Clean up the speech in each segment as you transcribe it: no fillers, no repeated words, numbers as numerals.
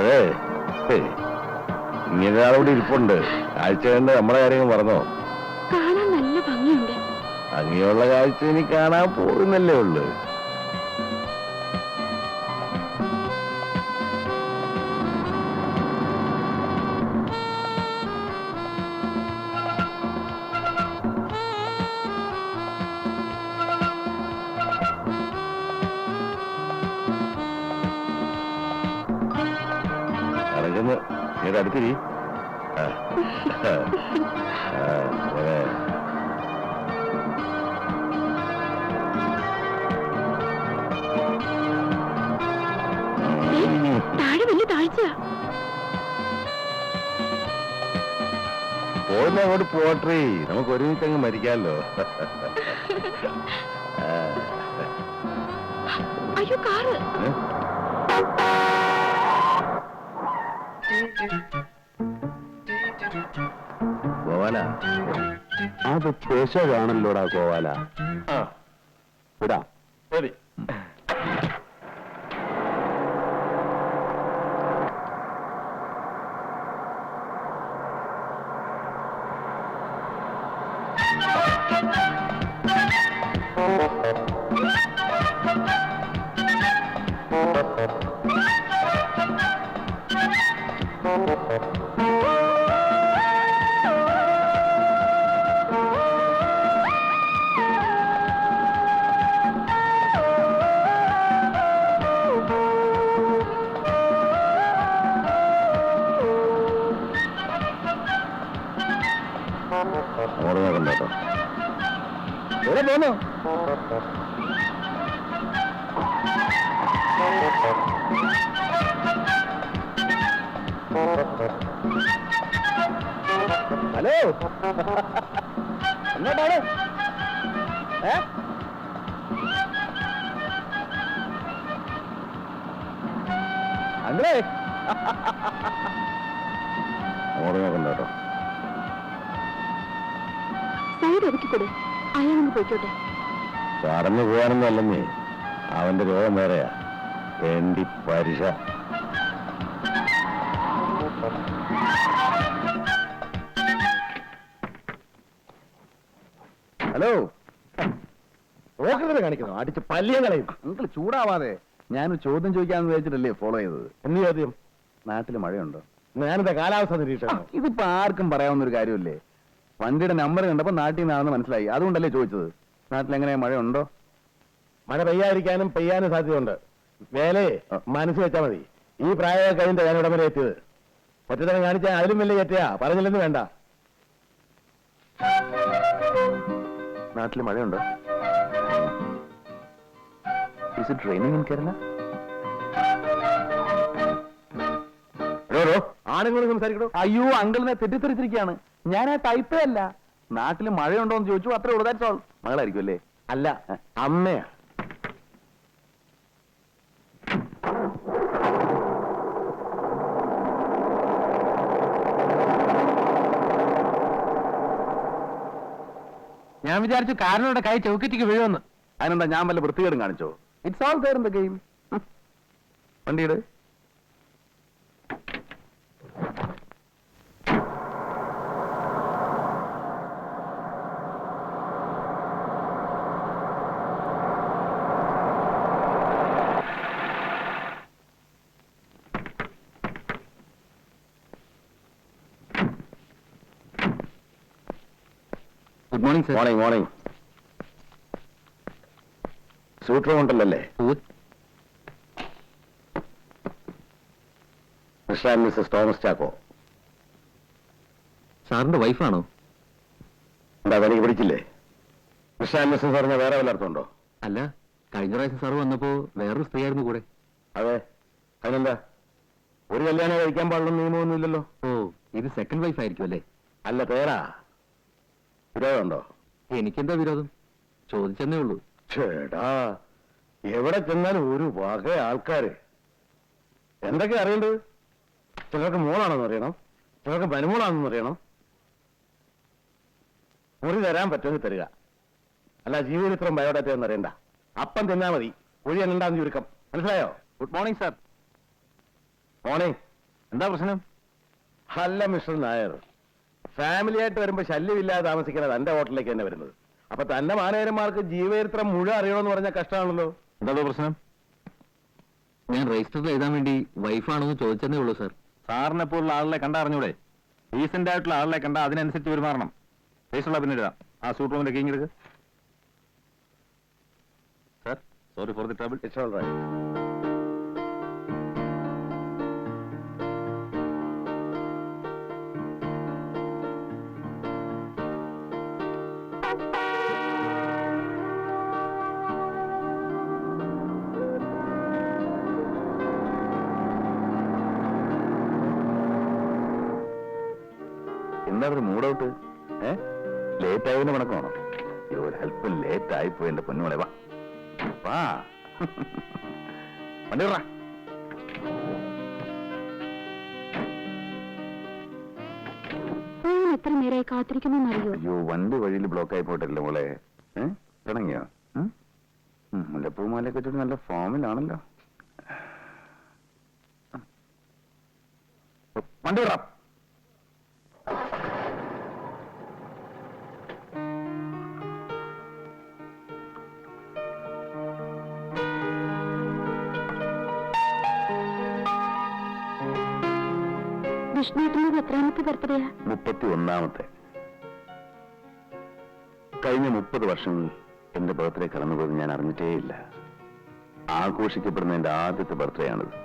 അപ്പോഴേ ഇങ്ങനെ ഒരാളോട് ഇരിപ്പുണ്ട്. കാഴ്ച കണ്ട് നമ്മുടെ കാര്യങ്ങൾ പറഞ്ഞോ? കാണാൻ നല്ല ഭംഗിയുണ്ട്. ഭംഗിയുള്ള കാഴ്ച ഇനി കാണാൻ പോകുന്നല്ലേ ഉള്ളു. നടക്കുന്നു നീ അടുത്തിരി. താഴെ വലിയ താഴ്ചയാ. പോകുന്ന അങ്ങോട്ട് പോട്ടെ, നമുക്ക് ഒരുമിച്ച് അങ്ങ് മരിക്കാമല്ലോ. അയ്യോ കാറ്. ഗോവാല അത് കേശവാണല്ലോടാ ഗോവാല. വിടാ ശരി. അങ്ങോട്ട് നോക്കണ്ട കേട്ടോ. എവിടെ പോന്നു? ഹലോ, എങ്ങോട്ടാണ്? അങ്ങനെ അങ്ങോട്ട് നോക്കണ്ട കേട്ടോ. സൈഡ് ഒതുക്കിക്കൊടു, അയാളങ്ങ് പോയിക്കോട്ടെ. പറഞ്ഞു പോകാനൊന്നും അല്ലെന്നേ, അവന്റെ രോഗം വേറെയാ. വേണ്ടി പരിശ. ഹലോ, റോക്കറ്റിൽ കാണിക്കുന്നു, അടിച്ച് പല്ലിയം കളയും. നിങ്ങൾ ചൂടാവാതെ. ഞാൻ ചോദ്യം ചോദിക്കാന്ന് വെച്ചിട്ടല്ലേ ഫോളോ ചെയ്തത്. എന്ത് ചോദ്യം? നാട്ടിൽ മഴയുണ്ടോ? ഞാനെന്താ കാലാവസ്ഥ നിരീക്ഷണം? ഇതിപ്പോ ആർക്കും പറയാവുന്ന ഒരു കാര്യമല്ലേ. വണ്ടിയുടെ നമ്പർ കണ്ടപ്പോ നാട്ടിൽ നിന്നാണെന്ന് മനസ്സിലായി, അതുകൊണ്ടല്ലേ ചോദിച്ചത്. നാട്ടിൽ എങ്ങനെയാ, മഴയുണ്ടോ? മഴ പെയ്യാതിരിക്കാനും പെയ്യാനും സാധ്യതയുണ്ട്. വേലയെ മനസ്സ് വെച്ചാൽ മതി. ഈ പ്രായം കഴിഞ്ഞിട്ട് ഞാൻ ഇടം വരെ എത്തിയത്. ഒറ്റത്തരം കാണിച്ചാൽ അതിലും വലിയ കയറ്റിയാ പറഞ്ഞില്ലെന്ന് വേണ്ട. നാട്ടിൽ മഴയുണ്ടോ? Is it raining in Kerala? ആണുങ്ങൾ സംസാരിക്കണോ? അയ്യോ, അങ്കിളിനെ തെറ്റിദ്ധരിച്ചിരിക്കുകയാണ്. ഞാൻ ആ ടൈപ്പേ അല്ല. നാട്ടിൽ മഴയുണ്ടോ എന്ന് ചോദിച്ചു, അത്രേ ഉള്ളൂ. That's all. മകളായിരിക്കും അല്ലേ? അല്ല, അമ്മയാ. ഞാൻ വിചാരിച്ചു കാരനോടെ കൈ ചൗക്കറ്റിക്ക് വീഴുമെന്ന്. അതിനെന്താ, ഞാൻ വല്ല വൃത്തികേടും കാണിച്ചോ? It's all there in the game. വണ്ടിയുടെ good morning sir. Morning morning. Suite room ഉണ്ടല്ലേ? Mr and Mrs Thomas Chacko. സാറിന്റെ വൈഫാണോ? എന്താ, തനിക്ക് പിടിച്ചില്ലേ? മിസ്റ്റർ ആൻഡ് മിസ്സസ് പറഞ്ഞ വേറെ വല്ല അർത്ഥമുണ്ടോ? അല്ല, കഴിഞ്ഞ പ്രാവശ്യം സാർ വന്നപ്പോ വേറൊരു സ്ത്രീ ആയിരുന്നു കൂടെ. അതെ, അതിനെന്താ? ഒരു കല്യാണം കഴിക്കാൻ പാടുള്ള നിയമമൊന്നുമില്ലല്ലോ. ഓ, ഇത് സെക്കൻഡ് വൈഫ് ആയിരിക്കും അല്ലേ? അല്ല, പേരാ. വിരോധമുണ്ടോ? എനിക്കെന്താ വിരോധം? ചോദിച്ചെന്നേ ഉള്ളൂ. ചേടാ, എവിടെ ചെന്നാലും ഒരു വക ആൾക്കാര്. എന്തൊക്കെ അറിയേണ്ടത്? ചിലർക്ക് മോളാണെന്ന് അറിയണം, ചിലർക്ക് മരുമോളാണെന്ന് അറിയണം. മുറി തരാൻ പറ്റുമെങ്കിൽ തരിക. അല്ല, ജീവചരിത്രം ബയോഡാറ്റ എന്ന് അറിയണ്ട. അപ്പം തിന്നാ മതി. ഒഴി എണ്ണണ്ടാന്ന് ചുരുക്കം. മനസ്സിലായോ? Good morning sir. മോർണിംഗ്. എന്താ പ്രശ്നം? അല്ല മിസ്റ്റർ നായർ, ഫാമിലി ആയിട്ട് വരുമ്പോ ശല്യമില്ലാതെ താമസിക്കുന്നത് എന്റെ ഹോട്ടലിലേക്ക് തന്നെ വരുന്നത്. അപ്പൊ തന്നെ മാനേജർമാർക്ക് ജീവചരിത്രം മുഴുവൻ അറിയണമെന്ന് പറഞ്ഞാൽ കഷ്ടമാണല്ലോ. എന്താ പ്രശ്നം? ഞാൻ രജിസ്റ്ററിൽ എഴുതാൻ വേണ്ടി വൈഫാണെന്ന് ചോദിച്ചതേ ഉള്ളൂ സാർ. സാറിനെ പോലുള്ള ആളെ കണ്ടറിഞ്ഞൂടെ? ഡീസന്റ് ആയിട്ടുള്ള ആളെ കണ്ട അതിനനുസരിച്ച് പെരുമാറണം. രജിസ്റ്ററുള്ള പിന്നെ എഴുതാം. ആ സൂട്ട് റൂമിന്റെ കീങ് എടുക്ക്. Sir, sorry for the trouble. It's all right. എന്താ ഒരു മൂഡൌട്ട്? ലേറ്റ് ആയതിന് കണക്കാണോ? ഒരു ഹെൽപ്പ് ലേറ്റ് ആയിപ്പോയി എന്റെ പൊന്നുമോളെ. വാ വാ, വണ്ടി വിടറാ. എത്ര നേരമായി കാത്തിരിക്കുന്നറിയോ? അയ്യോ, വണ്ടി വഴിയിൽ ബ്ലോക്ക് ആയി പോയിട്ടല്ലോ മോളെ. തുടങ്ങിയോ? മുല്ലപ്പൂമാലയൊക്കെ ചൂടി നല്ല ഫോമിലാണല്ലോ. വണ്ടി വിടാം. വിഷ്ണുവിന്റെ എത്രാമത്തെ ബർത്ത്ഡേയാ? 31ാമത്തെ. കഴിഞ്ഞ 30 വർഷങ്ങൾ എന്റെ ബർത്ത്ഡേ കടന്നുപോയത് ഞാൻ അറിഞ്ഞിട്ടേയില്ല. ആഘോഷിക്കപ്പെടുന്ന എന്റെ ആദ്യത്തെ ബർത്ത്ഡേ ആണിത്.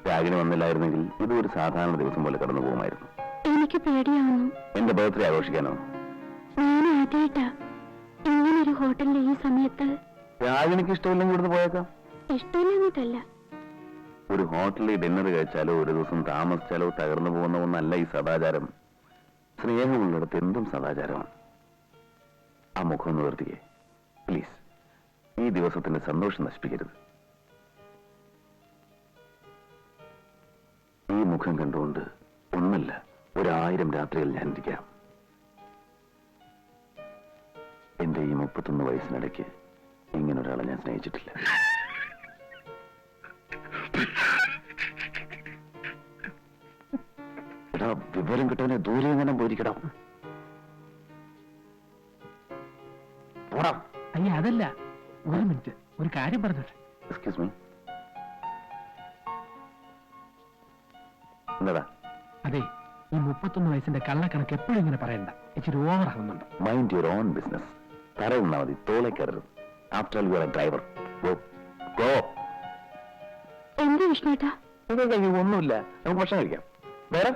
രാഗിന് വന്നില്ലായിരുന്നെങ്കിൽ ഇത് ഒരു സാധാരണ ദിവസം പോലെ കടന്നു പോകുമായിരുന്നു. എനിക്ക് പേടിയാവുന്നു. എന്റെ ബർത്ത്ഡേ ആഘോഷിക്കാനോ? ഞാൻ ആദ്യമായിട്ടാ ഇങ്ങനൊരു ഹോട്ടലിൽ ഈ സമയത്ത്. രാഗിനിക്ക് ഇഷ്ടമില്ലെങ്കിൽ ഇവിടുന്ന് പോയേക്കാം. ഇഷ്ടമില്ലെന്നിട്ടല്ല, ഒരു ഹോട്ടലിൽ ഡിന്നർ കഴിച്ചാലോ ഒരു ദിവസം താമസിച്ചാലോ തകർന്നു പോകുന്ന ഒന്നല്ല ഈ സദാചാരം. സ്നേഹമുള്ളിടത്ത് എന്തും സദാചാരമാണ്. ആ മുഖം ഒന്ന് നിർത്തിക്കേ പ്ലീസ്. ഈ ദിവസത്തിന്റെ സന്തോഷം നശിപ്പിക്കരുത്. ഈ മുഖം കണ്ടുകൊണ്ട് ഒന്നല്ല 1000 രാത്രികൾ ഞാൻ ഇരിക്കാം. എന്റെ ഈ 31 വയസ്സിനിടയ്ക്ക് ഇങ്ങനൊരാളെ ഞാൻ സ്നേഹിച്ചിട്ടില്ല. വിവരം കിട്ടവനെ ദൂരെ എങ്ങനെ പോയിരിക്കണം. അയ്യ അതല്ല, ഒരു മിനിറ്റ്, ഒരു കാര്യം പറഞ്ഞോട്ടെ. Excuse me. എന്താ? അതെ, ഈ 31 വയസ്സിന്റെ കള്ളക്കണക്ക് എപ്പോഴും ഇങ്ങനെ പറയണ്ട, ഇച്ചിരി ഓവർ ആവുന്നുണ്ട്. Mind your own business. തറയുന്നാ മതി, തോളെ കയറരുത്. After all you are a driver. Go. എന്താ വിഷ്ണുട്ടാ? ഒന്നുമില്ല, നമുക്ക് ഭക്ഷണം കഴിക്കാം. വേറെ